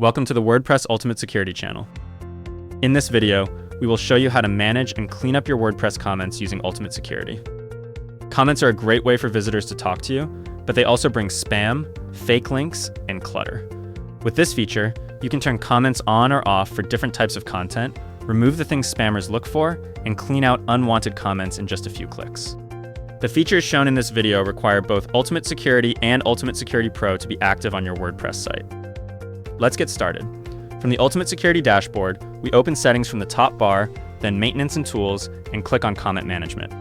Welcome to the WordPress Ultimate Security channel. In this video, we will show you how to manage and clean up your WordPress comments using Ultimate Security. Comments are a great way for visitors to talk to you, but they also bring spam, fake links, and clutter. With this feature, you can turn comments on or off for different types of content, remove the things spammers look for, and clean out unwanted comments in just a few clicks. The features shown in this video require both Ultimate Security and Ultimate Security Pro to be active on your WordPress site. Let's get started. From the Ultimate Security dashboard, we open Settings from the top bar, then Maintenance and Tools, and click on Comment Management.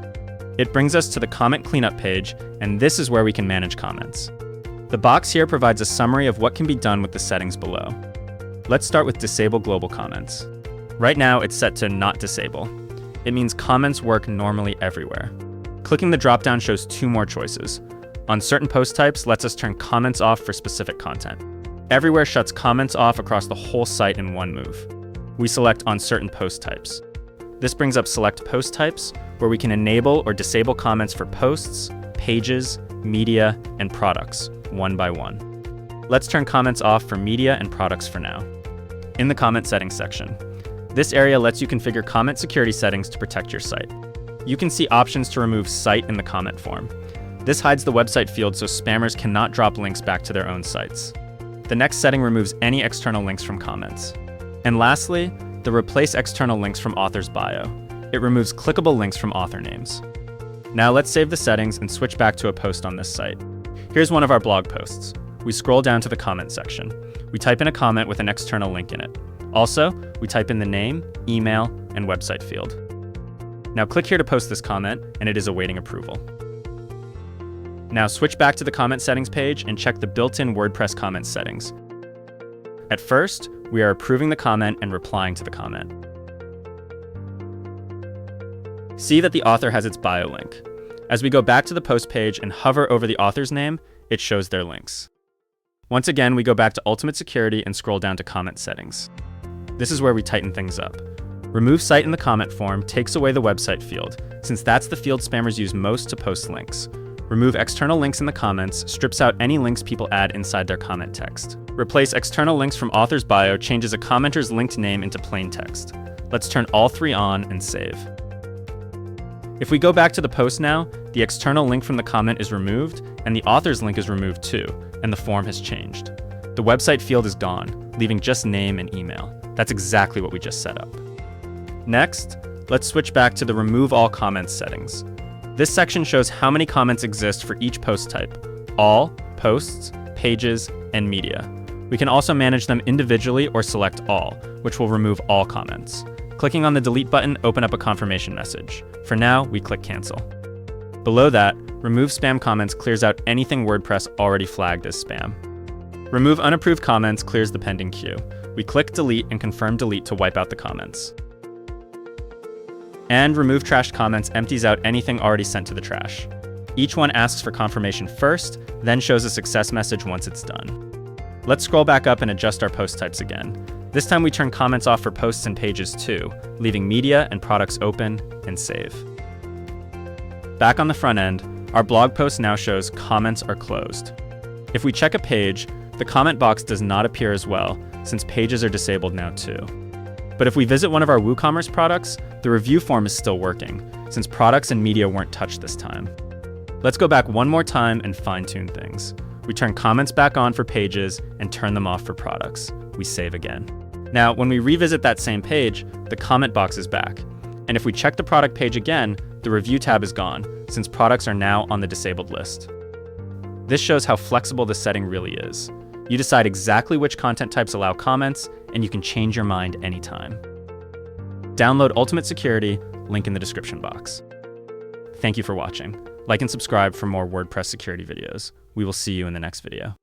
It brings us to the Comment Cleanup page, and this is where we can manage comments. The box here provides a summary of what can be done with the settings below. Let's start with Disable Global Comments. Right now, it's set to Not Disable. It means comments work normally everywhere. Clicking the dropdown shows two more choices. On certain post types lets us turn comments off for specific content. Everywhere shuts comments off across the whole site in one move. We select On Certain Post Types. This brings up Select Post Types, where we can enable or disable comments for posts, pages, media, and products, one by one. Let's turn comments off for media and products for now. In the Comment Settings section, this area lets you configure comment security settings to protect your site. You can see options to remove Cite in the comment form. This hides the website field so spammers cannot drop links back to their own sites. The next setting removes any external links from comments. And lastly, the Replace External Links from Author's Bio. It removes clickable links from author names. Now let's save the settings and switch back to a post on this site. Here's one of our blog posts. We scroll down to the comment section. We type in a comment with an external link in it. Also, we type in the name, email, and website field. Now click here to post this comment, and it is awaiting approval. Now switch back to the comment settings page and check the built-in WordPress comments settings. At first, we are approving the comment and replying to the comment. See that the author has its bio link. As we go back to the post page and hover over the author's name, it shows their links. Once again, we go back to Ultimate Security and scroll down to Comment Settings. This is where we tighten things up. Remove Cite in the comment form takes away the website field, since that's the field spammers use most to post links. Remove external links in the comments strips out any links people add inside their comment text. Replace external links from author's bio changes a commenter's linked name into plain text. Let's turn all three on and save. If we go back to the post now, the external link from the comment is removed, and the author's link is removed too, and the form has changed. The website field is gone, leaving just name and email. That's exactly what we just set up. Next, let's switch back to the Remove All Comments settings. This section shows how many comments exist for each post type: all, posts, pages, and media. We can also manage them individually or select all, which will remove all comments. Clicking on the delete button opens up a confirmation message. For now, we click cancel. Below that, remove spam comments clears out anything WordPress already flagged as spam. Remove unapproved comments clears the pending queue. We click delete and confirm delete to wipe out the comments. And remove trashed comments empties out anything already sent to the trash. Each one asks for confirmation first, then shows a success message once it's done. Let's scroll back up and adjust our post types again. This time we turn comments off for posts and pages too, leaving media and products open and save. Back on the front end, our blog post now shows comments are closed. If we check a page, the comment box does not appear as well, since pages are disabled now too. But if we visit one of our WooCommerce products, the review form is still working, since products and media weren't touched this time. Let's go back one more time and fine-tune things. We turn comments back on for pages and turn them off for products. We save again. Now, when we revisit that same page, the comment box is back. And if we check the product page again, the review tab is gone, since products are now on the disabled list. This shows how flexible the setting really is. You decide exactly which content types allow comments, and you can change your mind anytime. Download Ultimate Security, link in the description box. Thank you for watching. Like and subscribe for more WordPress security videos. We will see you in the next video.